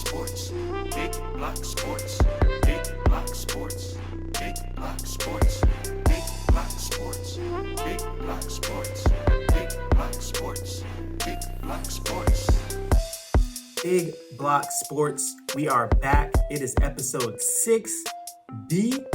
Sports. Big Block Sports. Big Block Sports. Big Block Sports. Big Block Sports. Big Block Sports. Big Block Sports. Big Block Sports. Big Block Sports. We are back. It is episode 6B.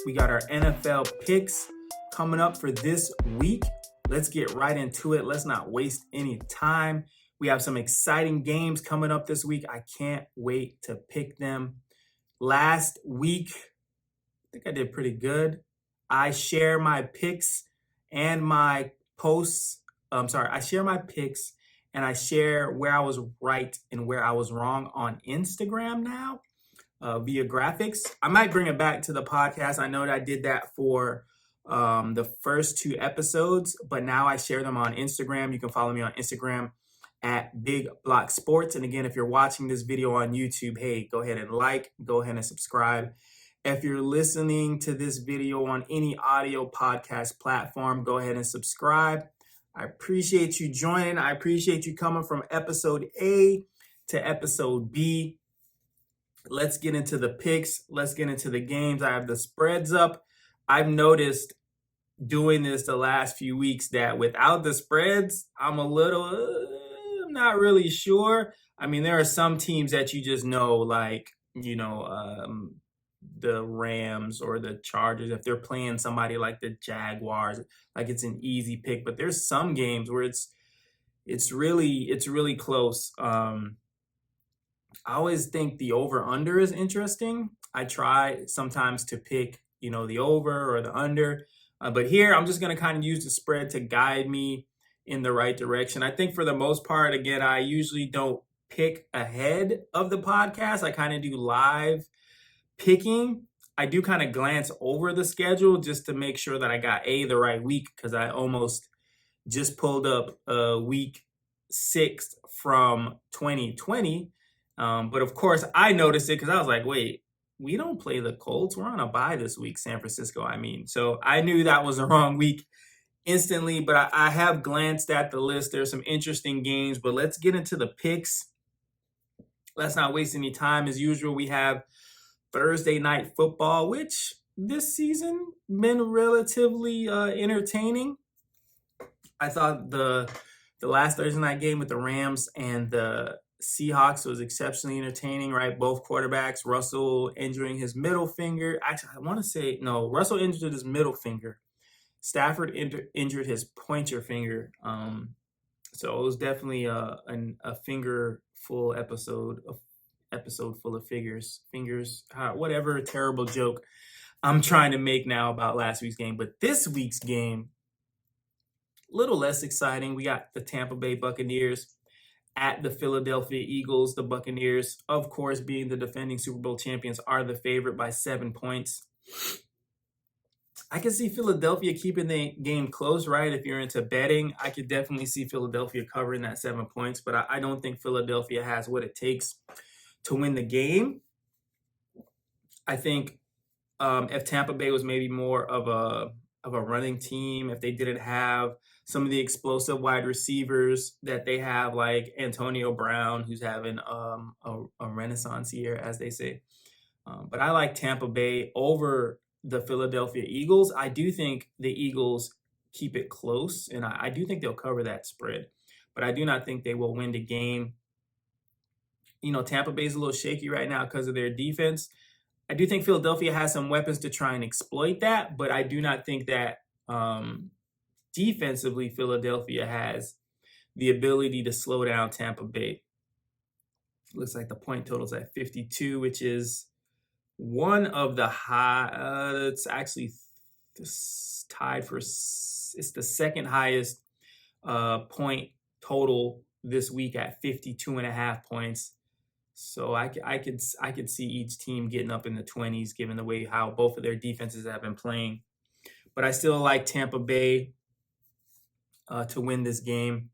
We got our NFL picks coming up for this week. Let's get right into it. Let's not waste any time. We have some exciting games coming up this week. I can't wait to pick them. Last week, I think I did pretty good. I share my picks and my posts. I share my picks and I share where I was right and where I was wrong on Instagram now via graphics. I might bring it back to the podcast. I know that I did that for the first 2 episodes, but now I share them on Instagram. You can follow me on Instagram at Big Block Sports. And again, if you're watching this video on YouTube, hey, go ahead and go ahead and subscribe. If you're listening to this video on any audio podcast platform, go ahead and subscribe. I appreciate you joining. I appreciate you coming from episode A to episode B. Let's get into the picks. Let's get into the games. I have the spreads up. I've noticed doing this the last few weeks that without the spreads, I'm not really sure. I mean, there are some teams that you just know, like, the Rams or the Chargers, if they're playing somebody like the Jaguars, like it's an easy pick. But there's some games where it's really close. I always think the over-under is interesting. I try sometimes to pick, the over or the under. But here, I'm just going to kind of use the spread to guide me in the right direction. I think for the most part, again, I usually don't pick ahead of the podcast. I kind of do live picking. I do kind of glance over the schedule just to make sure that I got the right week, because I almost just pulled up week 6 from 2020. But of course, I noticed it because I was like, wait, we don't play the Colts. We're on a bye this week, San Francisco. So I knew that was the wrong week instantly, but I have glanced at the list. There's some interesting games, but let's get into the picks. Let's not waste any time. As usual, we have Thursday night football, which this season been relatively entertaining. I thought the last Thursday night game with the Rams and the Seahawks was exceptionally entertaining, right? Both quarterbacks, Russell injuring his middle finger. Actually, I want to say, no, Russell injured his middle finger. Stafford injured his pointer finger. So it was definitely a finger full episode full of fingers, whatever terrible joke I'm trying to make now about last week's game. But this week's game, a little less exciting. We got the Tampa Bay Buccaneers at the Philadelphia Eagles. The Buccaneers, of course, being the defending Super Bowl champions, are the favorite by 7 points. I can see Philadelphia keeping the game close, right? If you're into betting, I could definitely see Philadelphia covering that 7 points, but I don't think Philadelphia has what it takes to win the game. I think if Tampa Bay was maybe more of a running team, if they didn't have some of the explosive wide receivers that they have, like Antonio Brown, who's having a renaissance year, as they say. But I like Tampa Bay over the Philadelphia Eagles. I do think the Eagles keep it close, and I do think they'll cover that spread. But I do not think they will win the game. Tampa Bay's a little shaky right now because of their defense. I do think Philadelphia has some weapons to try and exploit that, but I do not think that defensively Philadelphia has the ability to slow down Tampa Bay. Looks like the point total's at 52, which is one of the high. It's actually tied for. It's the second highest point total this week at 52.5 points. So I could see each team getting up in the 20s, given the way how both of their defenses have been playing. But I still like Tampa Bay to win this game.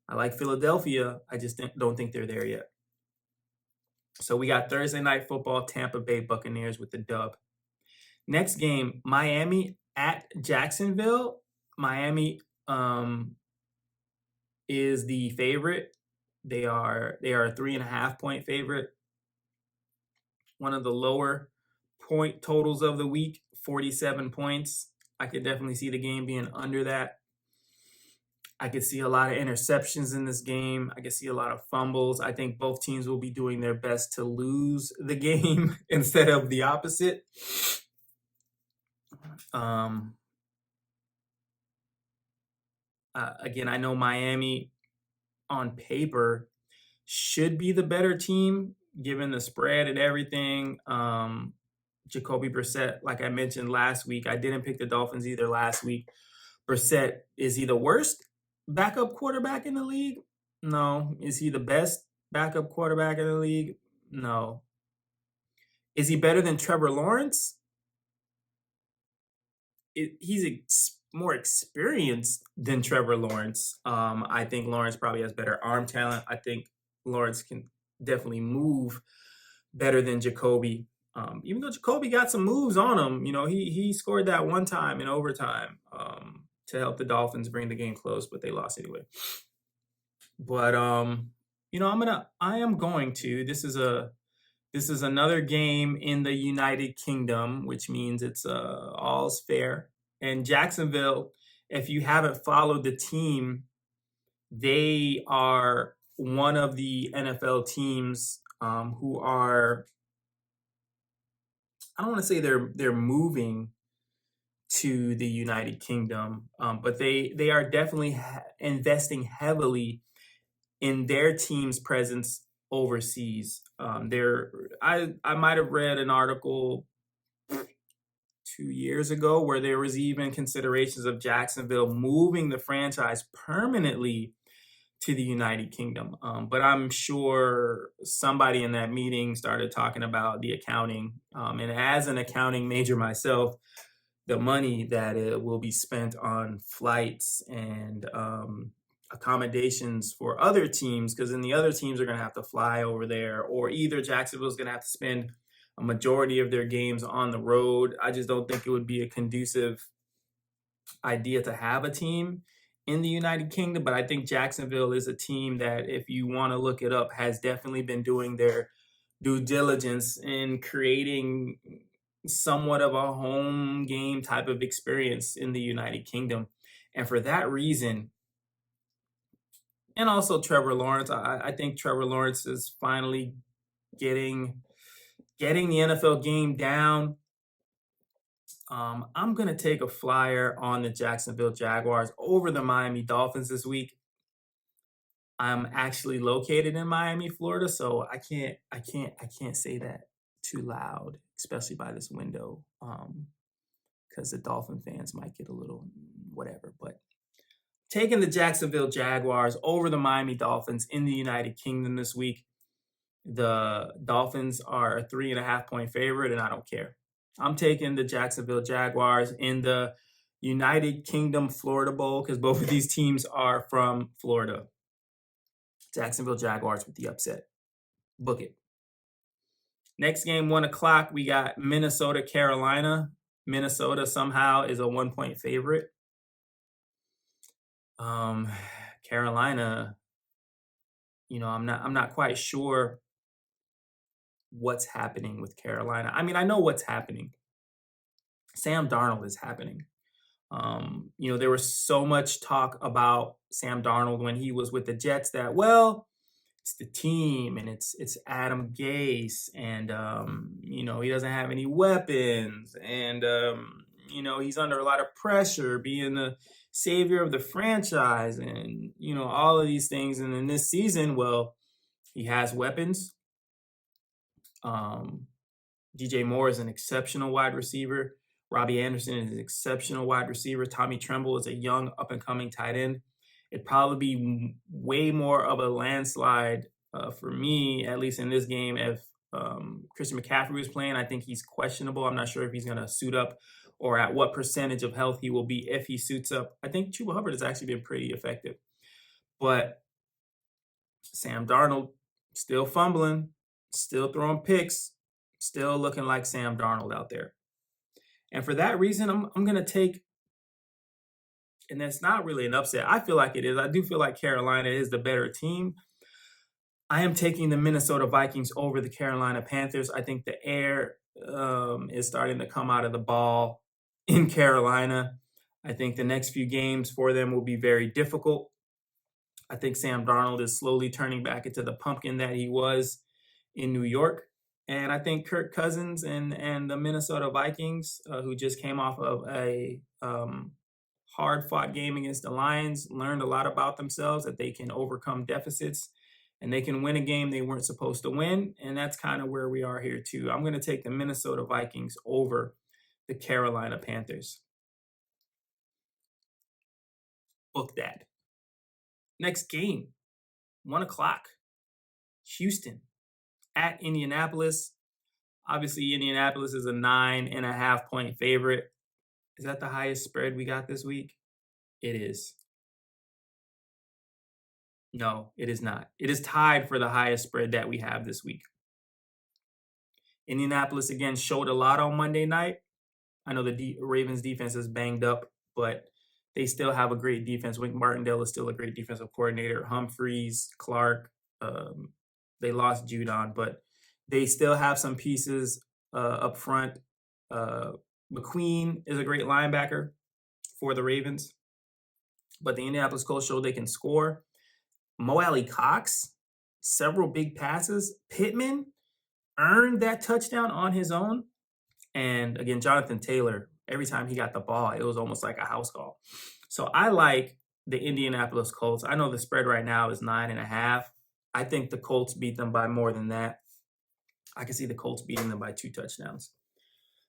I like Philadelphia. I just don't think they're there yet. So we got Thursday night football, Tampa Bay Buccaneers with the dub. Next game, Miami at Jacksonville. Miami is the favorite. They are a 3.5 point favorite. one of the lower point totals of the week, 47 points. I could definitely see the game being under that. I could see a lot of interceptions in this game. I could see a lot of fumbles. I think both teams will be doing their best to lose the game instead of the opposite. Um, Again, I know Miami on paper should be the better team given the spread and everything. Jacoby Brissett, like I mentioned last week, I didn't pick the Dolphins either last week. Brissett, is he the worst backup quarterback in the league? No. Is he the best backup quarterback in the league? No. Is he better than Trevor Lawrence? He's more experienced than Trevor Lawrence. I think Lawrence probably has better arm talent. I think Lawrence can definitely move better than Jacoby. Even though Jacoby got some moves on him, he scored that one time in overtime to help the Dolphins bring the game close, but they lost anyway. But I am going to. This is another game in the United Kingdom, which means it's all's fair. And Jacksonville, if you haven't followed the team, they are one of the NFL teams who are, I don't want to say they're moving to the United Kingdom, but they are definitely investing heavily in their team's presence overseas. I might have read an article 2 years ago where there was even considerations of Jacksonville moving the franchise permanently to the United Kingdom. But I'm sure somebody in that meeting started talking about the accounting. And as an accounting major myself, the money that it will be spent on flights and accommodations for other teams, because then the other teams are going to have to fly over there, or either Jacksonville's going to have to spend a majority of their games on the road. I just don't think it would be a conducive idea to have a team in the United Kingdom, but I think Jacksonville is a team that, if you want to look it up, has definitely been doing their due diligence in creating somewhat of a home game type of experience in the United Kingdom. And for that reason, and also Trevor Lawrence, I think Trevor Lawrence is finally getting the NFL game down. I'm going to take a flyer on the Jacksonville Jaguars over the Miami Dolphins this week. I'm actually located in Miami, Florida, so I can't say that too loud, especially by this window, because the Dolphin fans might get a little whatever. But taking the Jacksonville Jaguars over the Miami Dolphins in the United Kingdom this week. The Dolphins are a 3.5-point favorite, and I don't care. I'm taking the Jacksonville Jaguars in the United Kingdom Florida Bowl because both of these teams are from Florida. Jacksonville Jaguars with the upset. Book it. Next game, 1 o'clock, we got Minnesota, Carolina. Minnesota somehow is a 1-point favorite. Carolina, I'm not quite sure what's happening with Carolina. I mean, I know what's happening. Sam Darnold is happening. There was so much talk about Sam Darnold when he was with the Jets that, well, it's the team and it's Adam Gase and, he doesn't have any weapons and, he's under a lot of pressure being the savior of the franchise and, all of these things. And in this season, well, he has weapons. DJ Moore is an exceptional wide receiver. Robbie Anderson is an exceptional wide receiver. Tommy Tremble is a young up-and-coming tight end. It'd probably be way more of a landslide for me, at least in this game, if Christian McCaffrey was playing. I think he's questionable. I'm not sure if he's going to suit up or at what percentage of health he will be if he suits up. I think Chuba Hubbard has actually been pretty effective. But Sam Darnold still fumbling, still throwing picks, still looking like Sam Darnold out there. And for that reason, I'm going to take, and that's not really an upset. I feel like it is. I do feel like Carolina is the better team. I am taking the Minnesota Vikings over the Carolina Panthers. I think the air is starting to come out of the ball in Carolina. I think the next few games for them will be very difficult. I think Sam Darnold is slowly turning back into the pumpkin that he was in New York. And I think Kirk Cousins and the Minnesota Vikings, who just came off of a hard fought game against the Lions, learned a lot about themselves, that they can overcome deficits and they can win a game they weren't supposed to win. And that's kind of where we are here, too. I'm going to take the Minnesota Vikings over the Carolina Panthers. Book that. Next game, 1 o'clock, Houston at Indianapolis. Obviously, Indianapolis is a 9.5 point favorite. Is that the highest spread we got this week? It is. No, it is not. It is tied for the highest spread that we have this week. Indianapolis, again, showed a lot on Monday night. I know the Ravens defense is banged up, but they still have a great defense. Wink Martindale is still a great defensive coordinator. Humphreys, Clark, they lost Judon, but they still have some pieces up front. McQueen is a great linebacker for the Ravens, but the Indianapolis Colts showed they can score. Mo Alley Cox, several big passes. Pittman earned that touchdown on his own. And again, Jonathan Taylor, every time he got the ball, it was almost like a house call. So I like the Indianapolis Colts. I know the spread right now is 9.5. I think the Colts beat them by more than that. I can see the Colts beating them by 2 touchdowns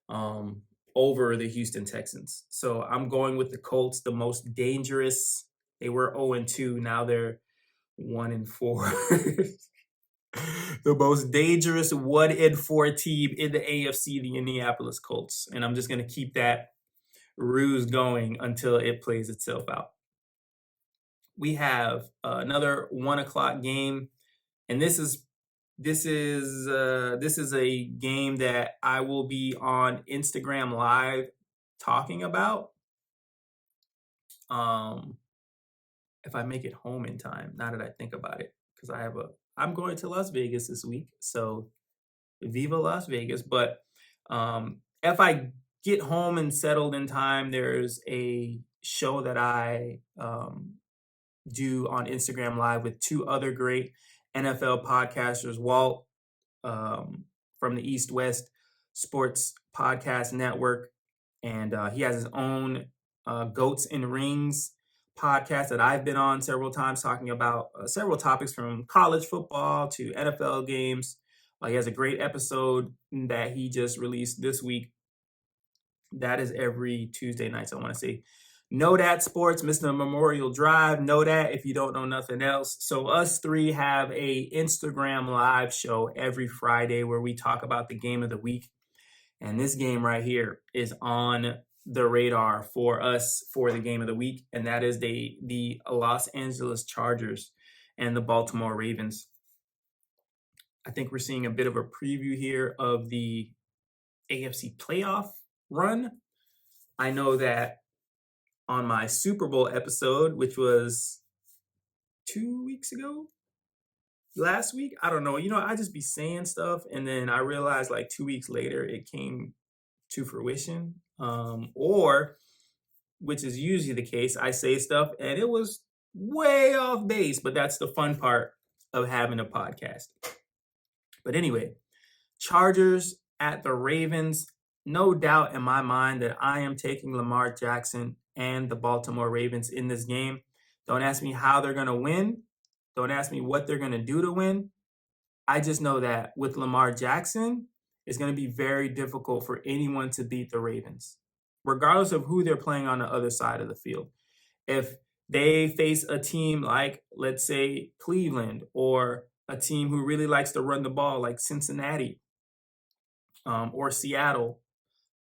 over the Houston Texans. So I'm going with the Colts, the most dangerous. They were 0-2. Now they're 1-4. The most dangerous 1-4 team in the AFC, the Indianapolis Colts. And I'm just going to keep that ruse going until it plays itself out. We have another 1 o'clock game, and this is a game that I will be on Instagram Live talking about. If I make it home in time, now that I think about it, because I'm going to Las Vegas this week, so Viva Las Vegas. But if I get home and settled in time, there's a show that I do on Instagram Live with 2 other great NFL podcasters, Walt from the East West Sports Podcast Network, and he has his own Goats and Rings podcast that I've been on several times, talking about several topics from college football to NFL games. He has a great episode that he just released this week. That is every Tuesday night. So I want to say, Know That Sports, Mr. Memorial Drive. Know that if you don't know nothing else. So us 3 have a Instagram Live show every Friday where we talk about the game of the week. And this game right here is on the radar for us for the game of the week, and that is the Los Angeles Chargers and the Baltimore Ravens. I think we're seeing a bit of a preview here of the AFC playoff run. I know that on my Super Bowl episode, which was 2 weeks ago, last week, I don't know, I just be saying stuff, and then I realized like 2 weeks later it came to fruition. Or, which is usually the case, I say stuff and it was way off base, but that's the fun part of having a podcast. But anyway, Chargers at the Ravens. No doubt in my mind that I am taking Lamar Jackson and the Baltimore Ravens in this game. Don't ask me how they're going to win. Don't ask me what they're going to do to win. I just know that with Lamar Jackson, it's going to be very difficult for anyone to beat the Ravens, regardless of who they're playing on the other side of the field. If they face a team like, let's say, Cleveland, or a team who really likes to run the ball like Cincinnati or Seattle,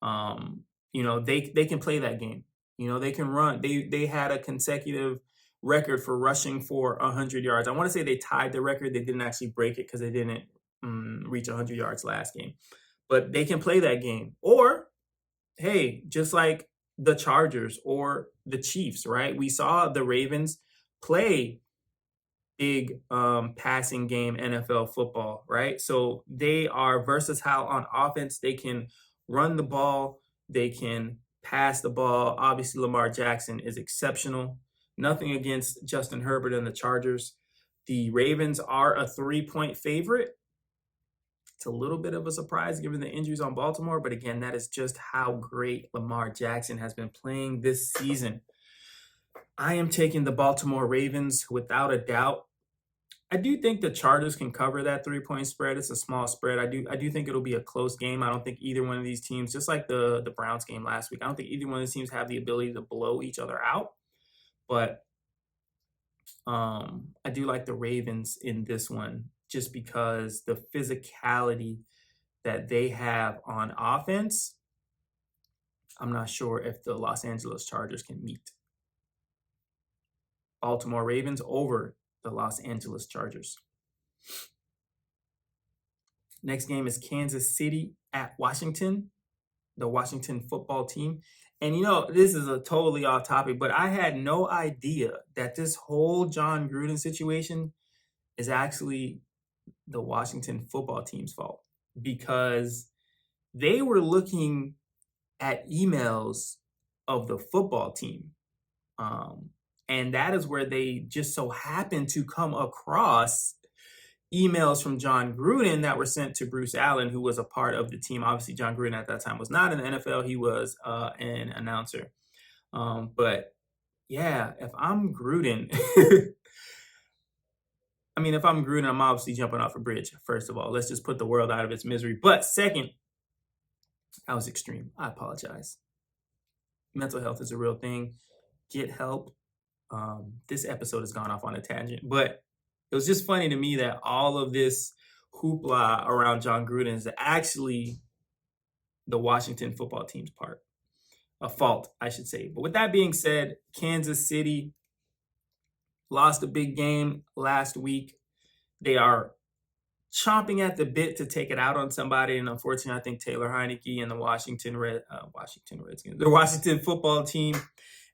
they can play that game. They can run. They had a consecutive record for rushing for 100 yards. I want to say they tied the record. They didn't actually break it because they didn't reach 100 yards last game. But they can play that game. Or, hey, just like the Chargers or the Chiefs, right? We saw the Ravens play big passing game NFL football, right? So they are versatile on offense. They can run the ball, they can pass the ball. Obviously, Lamar Jackson is exceptional. Nothing against Justin Herbert and the Chargers. The Ravens are a 3-point favorite. It's a little bit of a surprise given the injuries on Baltimore, but again, that is just how great Lamar Jackson has been playing this season. I am taking the Baltimore Ravens without a doubt. I do think the Chargers can cover that 3-point spread. It's a small spread. I do think it'll be a close game. I don't think either one of these teams, just like the Browns game last week, I don't think either one of these teams have the ability to blow each other out. But I do like the Ravens in this one just because the physicality that they have on offense, I'm not sure if the Los Angeles Chargers can meet. Baltimore Ravens over the Los Angeles Chargers. Next game is Kansas City at Washington, the Washington football team. And this is a totally off topic, but I had no idea that this whole John Gruden situation is actually the Washington football team's fault, because they were looking at emails of the football team. And that is where they just so happened to come across emails from John Gruden that were sent to Bruce Allen, who was a part of the team. Obviously, John Gruden at that time was not in the NFL. He was an announcer. But yeah, if I'm Gruden, if I'm Gruden, I'm obviously jumping off a bridge. First of all, let's just put the world out of its misery. But second, that was extreme. I apologize. Mental health is a real thing. Get help. This episode has gone off on a tangent, but it was just funny to me that all of this hoopla around John Gruden is actually the Washington football team's fault, I should say. But with that being said, Kansas City lost a big game last week. They are chomping at the bit to take it out on somebody, and unfortunately, I think Taylor Heineke and the Washington Redskins, the Washington football team,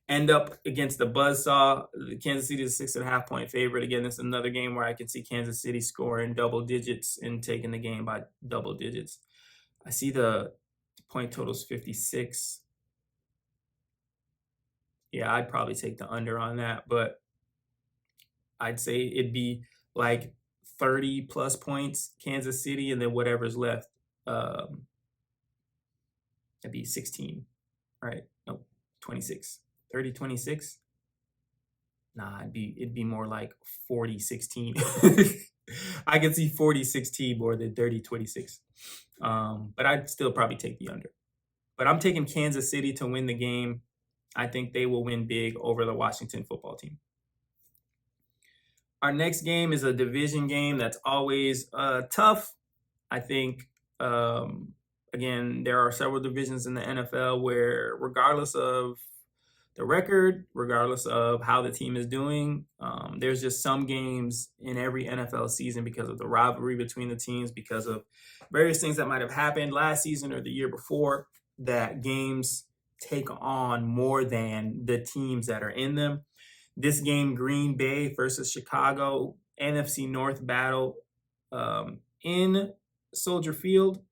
end up against the buzzsaw. Kansas City is a 6.5-point favorite. Again, this is another game where I can see Kansas City scoring double digits and taking the game by double digits. I see the point total's 56. Yeah, I'd probably take the under on that, but I'd say it'd be like 30 plus points, Kansas City, and then whatever's left, it'd be 16, right? No, 26. 30-26? Nah, it'd be more like 40-16. I can see 40-16 more than 30-26. But I'd still probably take the under. But I'm taking Kansas City to win the game. I think they will win big over the Washington football team. Our next game is a division game that's always tough. I think, again, there are several divisions in the NFL where regardless of the record, regardless of how the team is doing, there's just some games in every NFL season because of the rivalry between the teams, because of various things that might have happened last season or the year before, that games take on more than the teams that are in them. This game, Green Bay versus Chicago, NFC North battle in Soldier Field.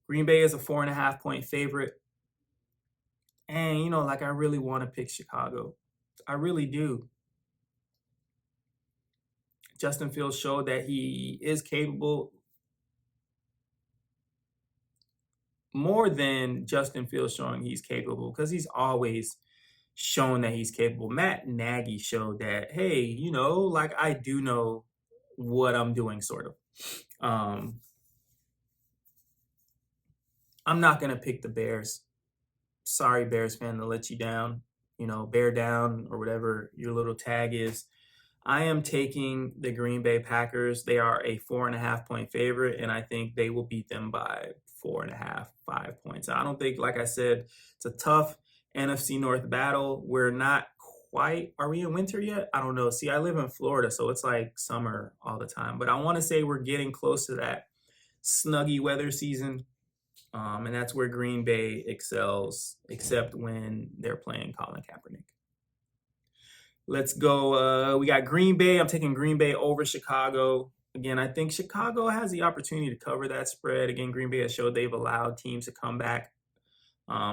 Green Bay is a 4.5-point favorite. And, I really want to pick Chicago. I really do. Justin Fields showed that he is capable. More than Justin Fields showing he's capable, because he's always shown that he's capable. Matt Nagy showed that, hey, I do know what I'm doing, sort of. I'm not going to pick the Bears. Sorry, Bears fan, to let you down, bear down or whatever your little tag is. I am taking the Green Bay Packers. They are a 4.5-point favorite, and I think they will beat them by 4.5, 5 points. I don't think, like I said, it's a tough NFC North battle. We're not quite, are we in winter yet? I don't know. See, I live in Florida, so it's like summer all the time. But I want to say we're getting close to that snuggy weather season. And that's where Green Bay excels, except when they're playing Colin Kaepernick. Let's go. We got Green Bay. I'm taking Green Bay over Chicago. Again, I think Chicago has the opportunity to cover that spread. Again, Green Bay has showed they've allowed teams to come back.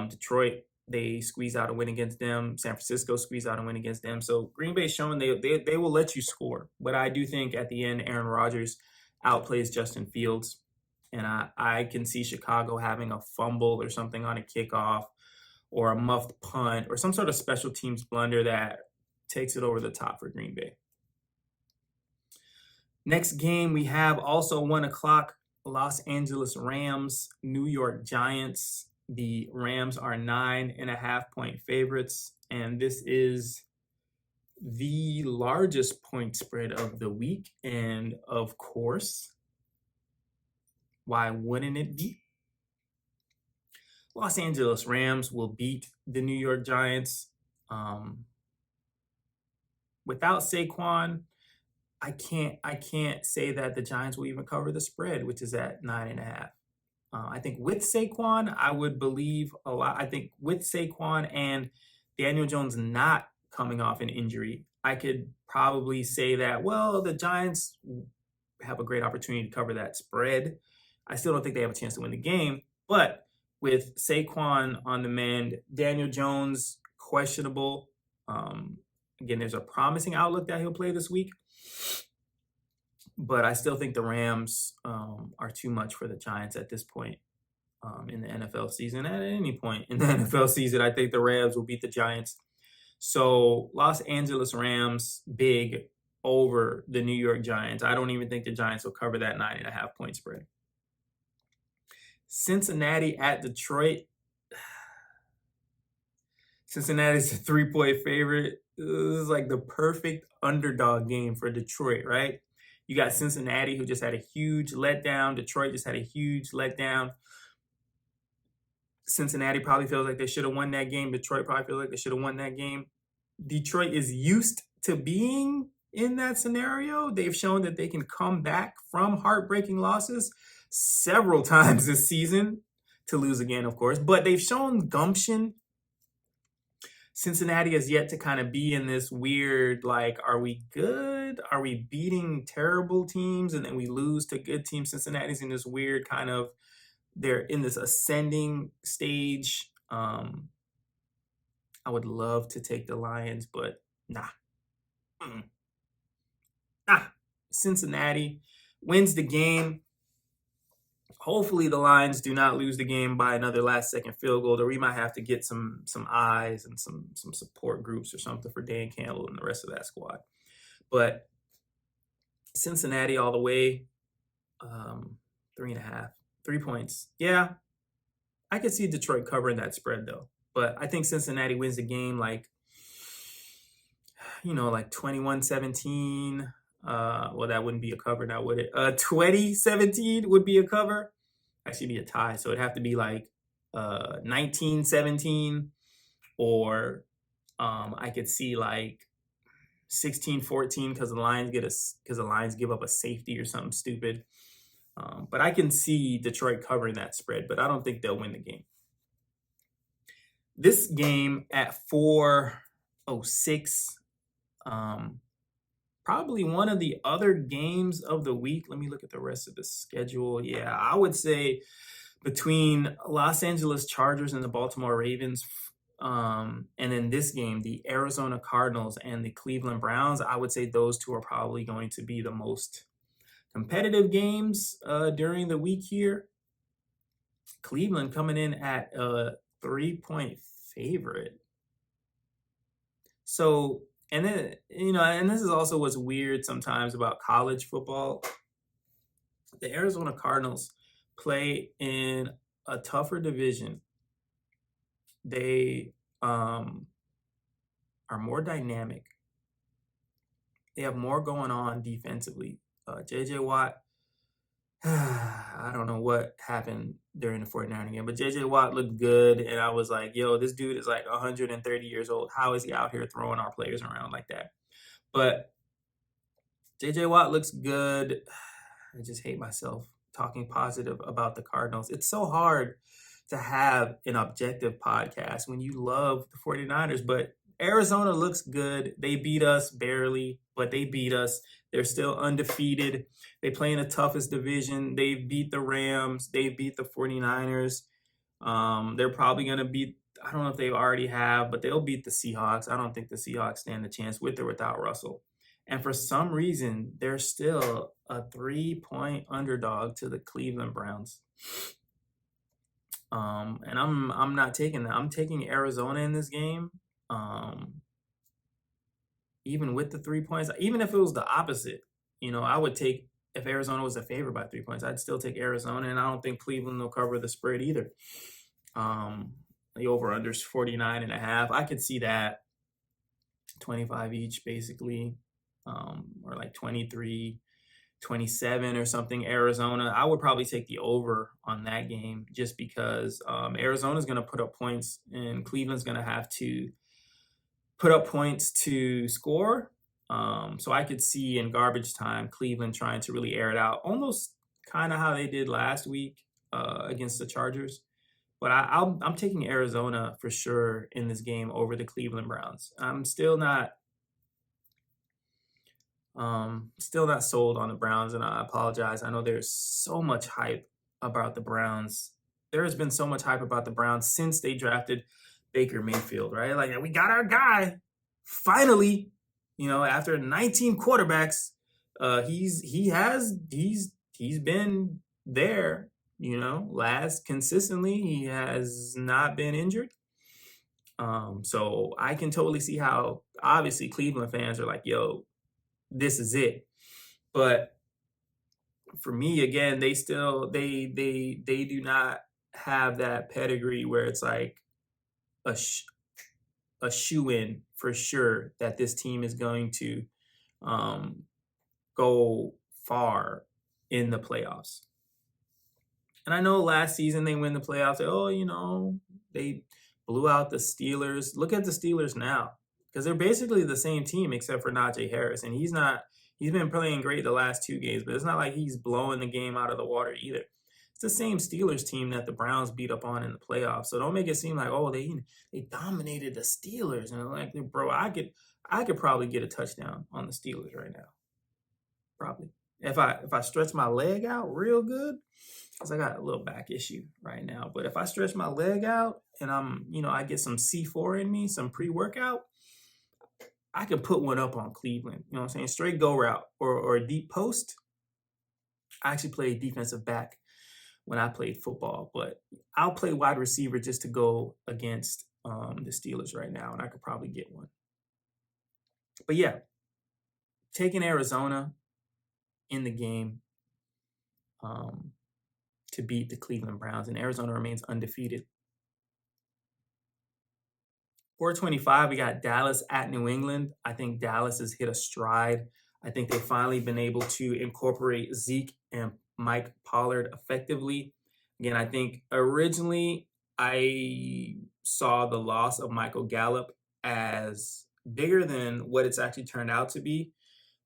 Detroit, they squeeze out a win against them. San Francisco squeeze out a win against them. So Green Bay's showing they will let you score. But I do think at the end, Aaron Rodgers outplays Justin Fields. And I can see Chicago having a fumble or something on a kickoff or a muffed punt or some sort of special teams blunder that takes it over the top for Green Bay. Next game we have also 1 o'clock, Los Angeles Rams, New York Giants. The Rams are 9.5-point favorites, and this is the largest point spread of the week. And of course, why wouldn't it be? Los Angeles Rams will beat the New York Giants. Without Saquon, I can't say that the Giants will even cover the spread, which is at 9.5. I think with Saquon, I would believe a lot. I think with Saquon and Daniel Jones not coming off an injury, I could probably say that, well, the Giants have a great opportunity to cover that spread. I still don't think they have a chance to win the game, but with Saquon on the mend, Daniel Jones questionable. Again, there's a promising outlook that he'll play this week, but I still think the Rams are too much for the Giants at this point in the NFL season. At any point in the NFL season, I think the Rams will beat the Giants. So Los Angeles Rams big over the New York Giants. I don't even think the Giants will cover that 9.5-point spread. Cincinnati at Detroit. Cincinnati's a 3-point favorite. This is like the perfect underdog game for Detroit, right? You got Cincinnati, who just had a huge letdown. Detroit just had a huge letdown. Cincinnati probably feels like they should have won that game. Detroit probably feels like they should have won that game. Detroit is used to being in that scenario. They've shown that they can come back from heartbreaking losses several times this season, to lose again, of course. But they've shown gumption. Cincinnati has yet to kind of be in this weird, like, are we good? Are we beating terrible teams and then we lose to good teams? Cincinnati's in this weird kind of, they're in this ascending stage. I would love to take the Lions, but nah. Cincinnati wins the game. Hopefully the Lions do not lose the game by another last-second field goal, or we might have to get some eyes and some support groups or something for Dan Campbell and the rest of that squad. But Cincinnati all the way, 3.5, 3 points. Yeah, I could see Detroit covering that spread, though. But I think Cincinnati wins the game like 21-17. Well, that wouldn't be a cover now, would it? 20-17 would be a cover. Actually, be a tie. So it'd have to be like 19-17, or I could see like 16-14 because the Lions give up a safety or something stupid. But I can see Detroit covering that spread, but I don't think they'll win the game. This game at 4:06. Probably one of the other games of the week. Let me look at the rest of the schedule. Yeah, I would say between Los Angeles Chargers and the Baltimore Ravens, and then this game, the Arizona Cardinals and the Cleveland Browns, I would say those two are probably going to be the most competitive games during the week here. Cleveland coming in at a 3-point favorite. So, and then, and this is also what's weird sometimes about college football. The Arizona Cardinals play in a tougher division. They are more dynamic. They have more going on defensively. J.J. Watt, I don't know what happened during the 49er game, but J.J. Watt looked good, and I was like, yo, this dude is like 130 years old. How is he out here throwing our players around like that? But J.J. Watt looks good. I just hate myself talking positive about the Cardinals. It's so hard to have an objective podcast when you love the 49ers, but Arizona looks good. They beat us barely, but they beat us. They're still undefeated. They play in the toughest division. They beat the Rams. They beat the 49ers. They're probably going to beat, I don't know if they already have, but they'll beat the Seahawks. I don't think the Seahawks stand a chance with or without Russell. And for some reason, they're still a 3-point underdog to the Cleveland Browns. And I'm not taking that. I'm taking Arizona in this game. Even with the 3 points, even if it was the opposite, I would take, if Arizona was a favorite by 3 points, I'd still take Arizona, and I don't think Cleveland will cover the spread either. The over-under is 49.5. I could see that 25 each, basically, or like 23, 27 or something. Arizona, I would probably take the over on that game just because Arizona's going to put up points and Cleveland's going to have to put up points to score. So I could see in garbage time Cleveland trying to really air it out, almost kind of how they did last week against the Chargers. But I'm taking Arizona for sure in this game over the Cleveland Browns. I'm still not sold on the Browns, and I apologize. I know there's so much hype about the Browns. There has been so much hype about the Browns since they drafted Baker Mayfield, right? Like, we got our guy. Finally, after 19 quarterbacks, he's been there, last consistently. He has not been injured. So I can totally see how obviously Cleveland fans are like, yo, this is it. But for me, again, they do not have that pedigree where it's like a shoe-in for sure that this team is going to go far in the playoffs. And I know last season they win the playoffs. They blew out the Steelers. Look at the Steelers now, because they're basically the same team except for Najee Harris. And he's been playing great the last 2 games, but it's not like he's blowing the game out of the water either. It's the same Steelers team that the Browns beat up on in the playoffs. So don't make it seem like, oh, they dominated the Steelers. And like, bro, I could probably get a touchdown on the Steelers right now. Probably. If I stretch my leg out real good, because I got a little back issue right now. But if I stretch my leg out and I get some C4 in me, some pre-workout, I can put one up on Cleveland. You know what I'm saying? Straight go route or a deep post. I actually played defensive back when I played football, but I'll play wide receiver just to go against the Steelers right now, and I could probably get one. But yeah, taking Arizona in the game to beat the Cleveland Browns, and Arizona remains undefeated. 425, we got Dallas at New England. I think Dallas has hit a stride. I think they've finally been able to incorporate Zeke and Mike Pollard effectively. Again, I think originally I saw the loss of Michael Gallup as bigger than what it's actually turned out to be.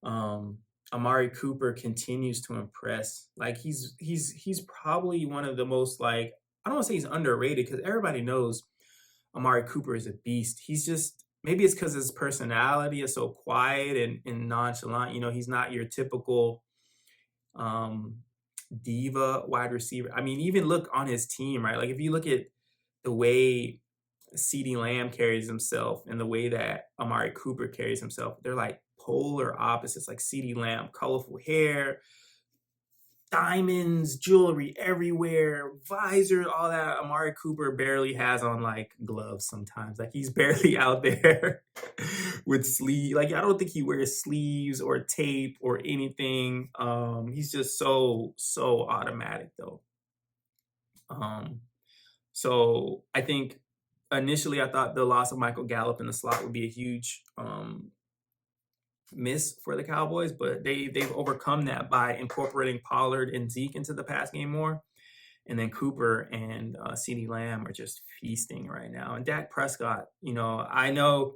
Amari Cooper continues to impress. Like, he's probably one of the most, like, I don't want to say he's underrated because everybody knows Amari Cooper is a beast. He's just, maybe it's because his personality is so quiet and nonchalant. He's not your typical diva wide receiver. I mean, even look on his team, right? Like, if you look at the way CeeDee Lamb carries himself and the way that Amari Cooper carries himself, they're like polar opposites. Like CeeDee Lamb, colorful hair, diamonds, jewelry everywhere, visor, all that. Amari Cooper barely has on like gloves sometimes. Like, he's barely out there with sleeves. Like, I don't think he wears sleeves or tape or anything. He's just so automatic though. So I think initially I thought the loss of Michael Gallup in the slot would be a huge miss for the Cowboys, but they've overcome that by incorporating Pollard and Zeke into the pass game more. And then Cooper and CeeDee Lamb are just feasting right now. And Dak Prescott, I know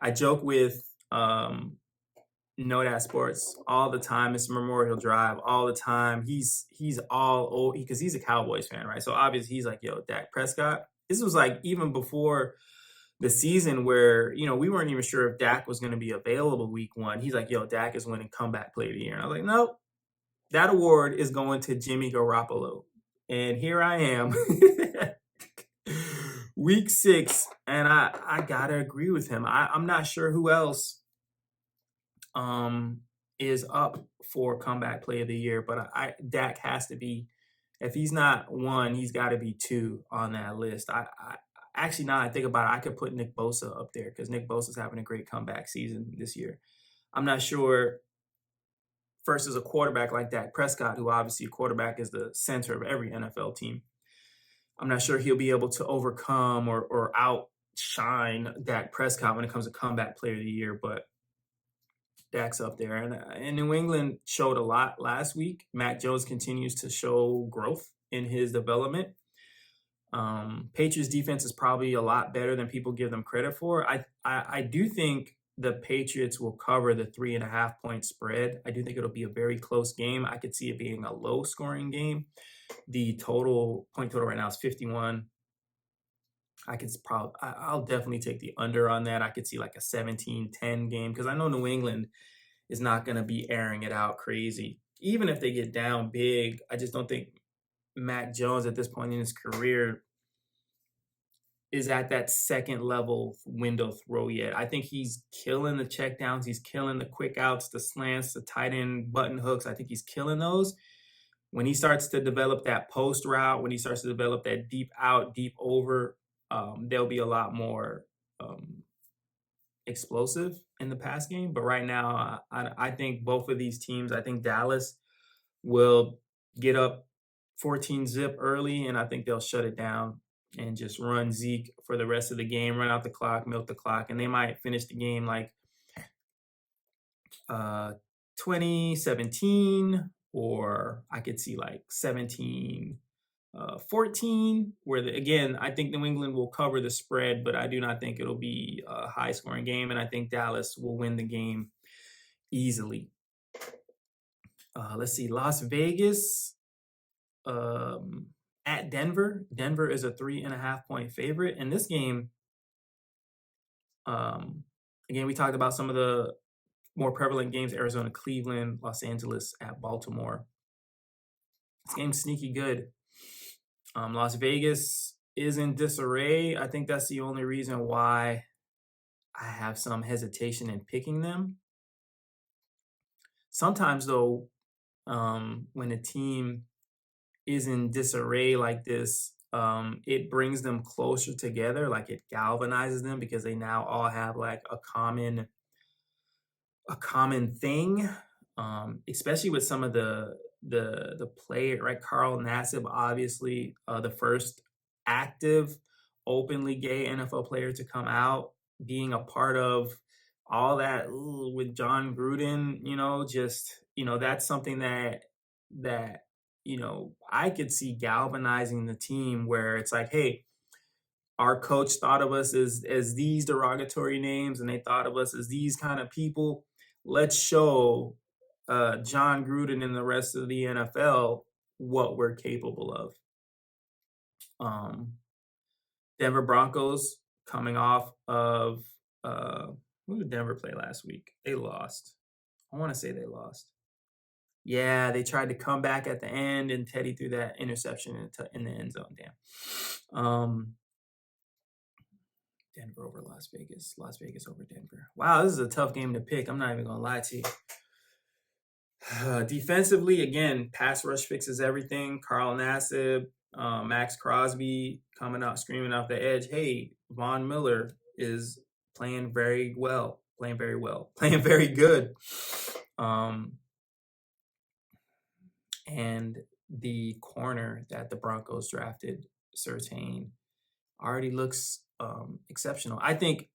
I joke with Know That Sports all the time. It's Memorial Drive all the time. He's all old because he's a Cowboys fan, right? So obviously he's like, yo, Dak Prescott. This was like even before the season where, we weren't even sure if Dak was going to be available week 1. He's like, yo, Dak is winning comeback player of the year. And I was like, nope, that award is going to Jimmy Garoppolo. And here I am, week 6, and I gotta agree with him. I'm not sure who else is up for comeback play of the year, but Dak has to be. If he's not 1, he's got to be 2 on that list. I actually, now I think about it, I could put Nick Bosa up there because Nick Bosa's having a great comeback season this year. I'm not sure versus a quarterback like Dak Prescott, who obviously a quarterback is the center of every NFL team. I'm not sure he'll be able to overcome or outshine Dak Prescott when it comes to comeback player of the year, but Dak's up there. And New England showed a lot last week. Mac Jones continues to show growth in his development. Patriots defense is probably a lot better than people give them credit for. I do think the Patriots will cover the 3.5 point spread. I do think it'll be a very close game. I could see it being a low scoring game. The point total right now is 51. I'll definitely take the under on that. I could see like a 17-10 game because I know New England is not going to be airing it out crazy. Even if they get down big, I just don't think Mac Jones at this point in his career is at that second level window throw yet. I think he's killing the checkdowns. He's killing the quick outs, the slants, the tight end button hooks. I think he's killing those. When he starts to develop that post route, when he starts to develop that deep out, deep over, there'll be a lot more explosive in the pass game. But right now, I think both of these teams, I think Dallas will get up 14-zip early, and I think they'll shut it down and just run Zeke for the rest of the game, run out the clock, milk the clock, and they might finish the game like 20-17, or I could see like 17-14, where again, I think New England will cover the spread, but I do not think it'll be a high scoring game, and I think Dallas will win the game easily. Let's see, Las Vegas at Denver. Denver is a 3.5 point favorite. In this game, again, we talked about some of the more prevalent games: Arizona, Cleveland, Los Angeles at Baltimore. This game's sneaky good. Las Vegas is in disarray. I think that's the only reason why I have some hesitation in picking them. Sometimes, though, when a team is in disarray like this, it brings them closer together, like it galvanizes them because they now all have like a common thing, especially with some of the player, right? Carl Nassib, obviously, the first active, openly gay NFL player to come out, being a part of all that with John Gruden, that's something that I could see galvanizing the team where it's like, hey, our coach thought of us as these derogatory names, and they thought of us as these kind of people. Let's show John Gruden and the rest of the NFL what we're capable of. Denver Broncos coming off of who did Denver play last week? They lost. I want to say they lost. Yeah, they tried to come back at the end, and Teddy threw that interception in the end zone. Damn. Denver over Las Vegas. Las Vegas over Denver. Wow, this is a tough game to pick. I'm not even going to lie to you. Defensively, again, pass rush fixes everything. Carl Nassib, Max Crosby coming out screaming off the edge. Hey, Von Miller is playing very good. And the corner that the Broncos drafted, Surtain, already looks exceptional. I think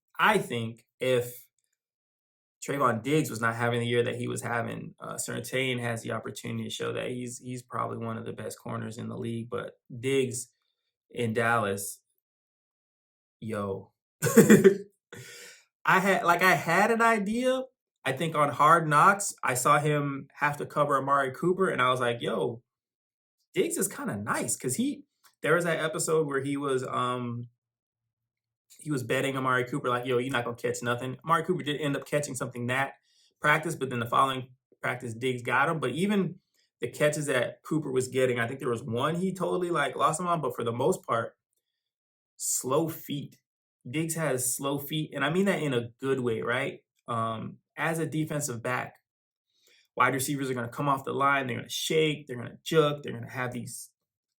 if Trayvon Diggs was not having the year that he was having, Surtain has the opportunity to show that he's probably one of the best corners in the league. But Diggs in Dallas, yo, I had an idea. I think on Hard Knocks, I saw him have to cover Amari Cooper, and I was like, yo, Diggs is kind of nice because there was that episode where he was he was betting Amari Cooper like, yo, you're not gonna catch nothing. Amari Cooper did end up catching something that practice, but then the following practice, Diggs got him. But even the catches that Cooper was getting, I think there was one he totally like lost him on, but for the most part, slow feet. Diggs has slow feet, and I mean that in a good way, right? As a defensive back, wide receivers are going to come off the line, they're going to shake, they're going to juke, they're going to have these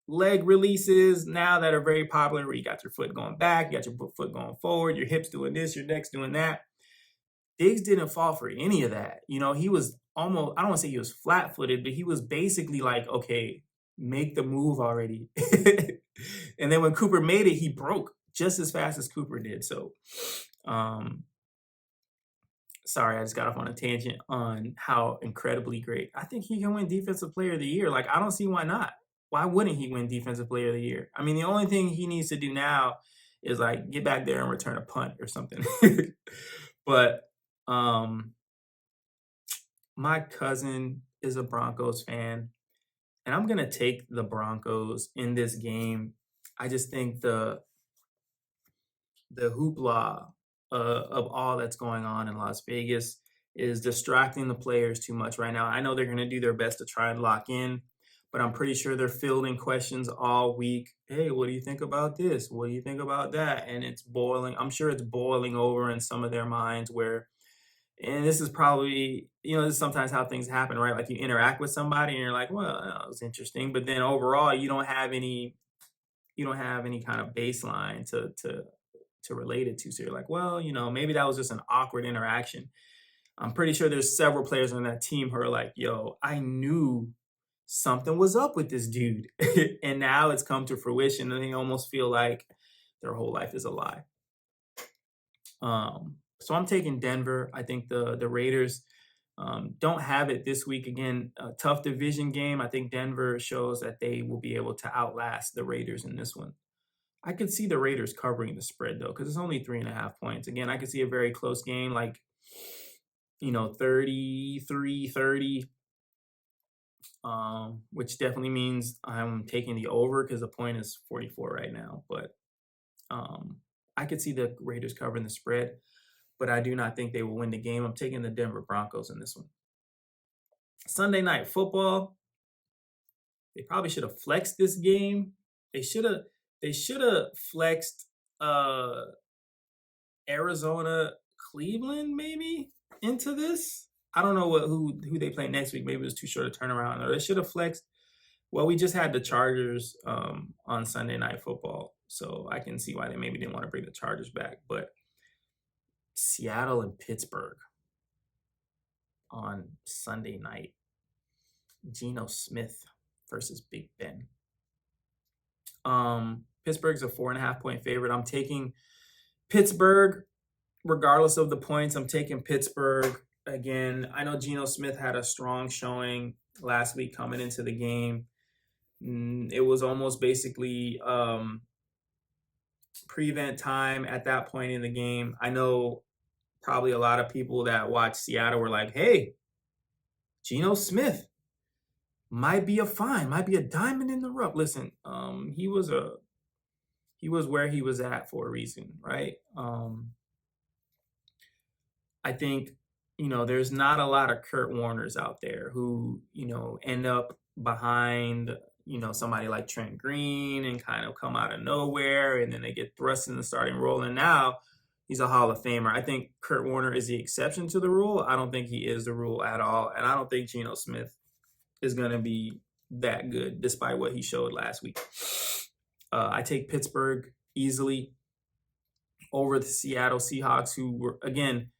leg releases now that are very popular where you got your foot going back, you got your foot going forward, your hips doing this, your neck's doing that. Diggs didn't fall for any of that. You know, he was almost, I don't want to say he was flat footed, but he was basically like, okay, make the move already. And then when Cooper made it, he broke just as fast as Cooper did. So, sorry, I just got off on a tangent on how incredibly great. I think he can win Defensive Player of the Year. Like, I don't see why not. Why wouldn't he win Defensive Player of the Year? I mean, the only thing he needs to do now is like get back there and return a punt or something. But my cousin is a Broncos fan, and I'm gonna take the Broncos in this game. I just think the hoopla of all that's going on in Las Vegas is distracting the players too much right now. I know they're going to do their best to try and lock in, but I'm pretty sure they're fielding questions all week. Hey, what do you think about this? What do you think about that? And it's boiling. I'm sure it's boiling over in some of their minds where, and this is probably, this is sometimes how things happen, right? Like you interact with somebody and you're like, well, that was interesting. But then overall, you don't have any kind of baseline to relate it to. So you're like, well, maybe that was just an awkward interaction. I'm pretty sure there's several players on that team who are like, yo, I knew something was up with this dude. And now it's come to fruition and they almost feel like their whole life is a lie. So I'm taking Denver. I think the Raiders don't have it this week. Again, a tough division game. I think Denver shows that they will be able to outlast the Raiders in this one. I could see the Raiders covering the spread though, because it's only 3.5 points. Again, I could see a very close game, like 33-30, which definitely means I'm taking the over because the point is 44 right now. But I could see the Raiders covering the spread, but I do not think they will win the game. I'm taking the Denver Broncos in this one. Sunday Night Football. They probably should have flexed this game. They should have flexed Arizona, Cleveland maybe into this. I don't know who they play next week. Maybe it was too short a turnaround. Or they should have flexed. Well, we just had the Chargers on Sunday Night Football, so I can see why they maybe didn't want to bring the Chargers back. But Seattle and Pittsburgh on Sunday night. Geno Smith versus Big Ben. Pittsburgh's a 4.5 point favorite. I'm taking Pittsburgh, regardless of the points. I'm taking Pittsburgh. Again, I know Geno Smith had a strong showing last week coming into the game. It was almost basically prevent time at that point in the game. I know probably a lot of people that watch Seattle were like, hey, Geno Smith might be a diamond in the rough. Listen, he was where he was at for a reason, right? I think, there's not a lot of Kurt Warners out there who, end up behind, somebody like Trent Green and kind of come out of nowhere and then they get thrust in the starting role. And now he's a Hall of Famer. I think Kurt Warner is the exception to the rule. I don't think he is the rule at all. And I don't think Geno Smith is going to be that good despite what he showed last week. I take Pittsburgh easily over the Seattle Seahawks, who were, again,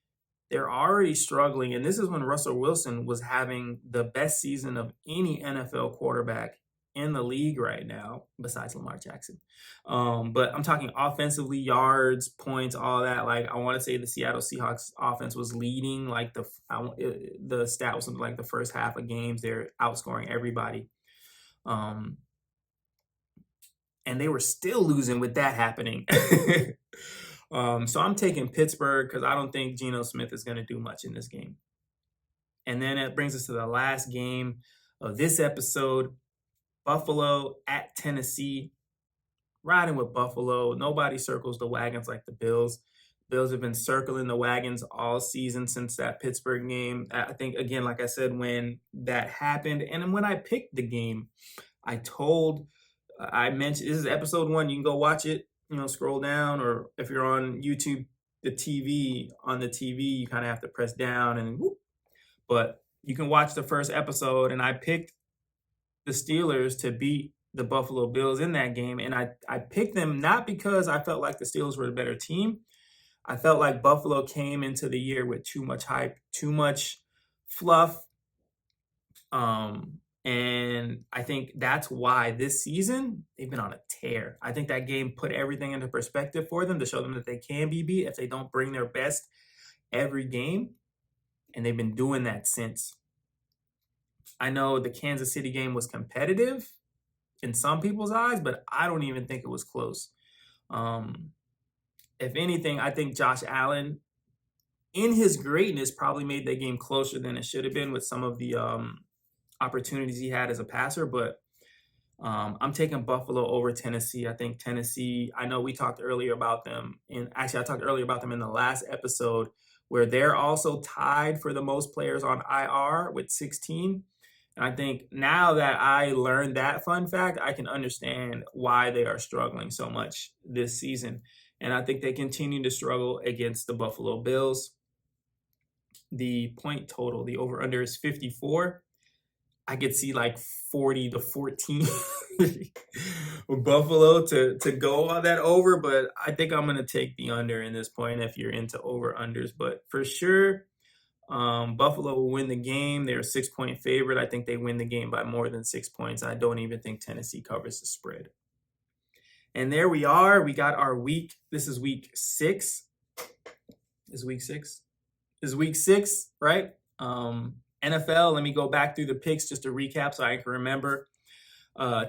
they're already struggling. And this is when Russell Wilson was having the best season of any NFL quarterback in the league right now, besides Lamar Jackson. But I'm talking offensively, yards, points, all that. Like, I want to say the Seattle Seahawks offense was leading, like the stat was something like the first half of games, they're outscoring everybody. And they were still losing with that happening. So I'm taking Pittsburgh because I don't think Geno Smith is going to do much in this game. And then it brings us to the last game of this episode. Buffalo at Tennessee. riding with Buffalo. Nobody circles the wagons like the Bills. Bills have been circling the wagons all season since that Pittsburgh game. I think, again, like I said, when that happened, and then when I picked the game, I mentioned, this is episode 1. You can go watch it, scroll down, or if you're on YouTube, on the TV, you kind of have to press down and whoop. But you can watch the first episode, and I picked the Steelers to beat the Buffalo Bills in that game. And I picked them not because I felt like the Steelers were the better team. I felt like Buffalo came into the year with too much hype, too much fluff. And I think that's why this season they've been on a tear. I think that game put everything into perspective for them to show them that they can be beat if they don't bring their best every game. And they've been doing that since. I know the Kansas City game was competitive in some people's eyes, but I don't even think it was close. If anything, I think Josh Allen, in his greatness, probably made that game closer than it should have been with some of the opportunities he had as a passer. But I'm taking Buffalo over Tennessee. I think Tennessee, I know we talked earlier about them. And actually, I talked earlier about them in the last episode, where they're also tied for the most players on IR with 16. And I think now that I learned that fun fact, I can understand why they are struggling so much this season. And I think they continue to struggle against the Buffalo Bills. The point total, the over-under is 54. I could see like 40-14 Buffalo to go on that over, but I think I'm going to take the under in this point if you're into over-unders. But for sure, Buffalo will win the game. They're a 6-point favorite. I think they win the game by more than 6 points. I don't even think Tennessee covers the spread. And there we are. We got our week. This is week 6. Is week 6? Is week 6, right? NFL, let me go back through the picks just to recap so I can remember.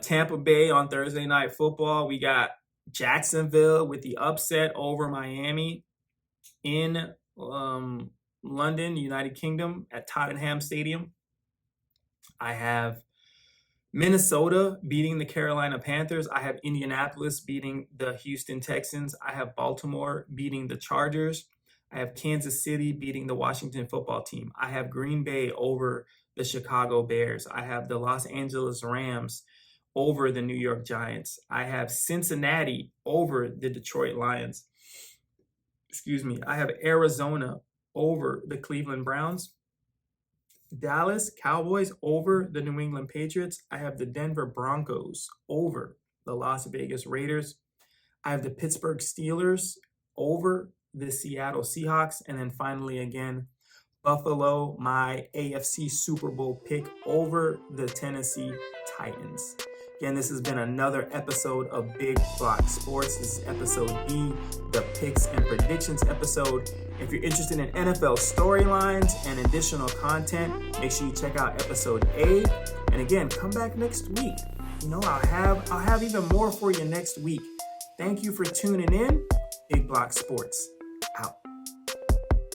Tampa Bay on Thursday Night Football. We got Jacksonville with the upset over Miami in London, United Kingdom, at Tottenham Stadium. I have Minnesota beating the Carolina Panthers. I have Indianapolis beating the Houston Texans. I have Baltimore beating the Chargers. I have Kansas City beating the Washington Football Team. I have Green Bay over the Chicago Bears. I have the Los Angeles Rams over the New York Giants. I have Cincinnati over the Detroit Lions. I have Arizona over the Cleveland Browns. Dallas Cowboys over the New England Patriots. I have the Denver Broncos over the Las Vegas Raiders. I have the Pittsburgh Steelers over the Seattle Seahawks. And then finally, again, Buffalo, my AFC Super Bowl pick over the Tennessee Titans. Again, this has been another episode of Big Block Sports. This is episode B, the picks and predictions episode. If you're interested in NFL storylines and additional content, make sure you check out episode A. And again, come back next week. I'll have even more for you next week. Thank you for tuning in. Big Block Sports out.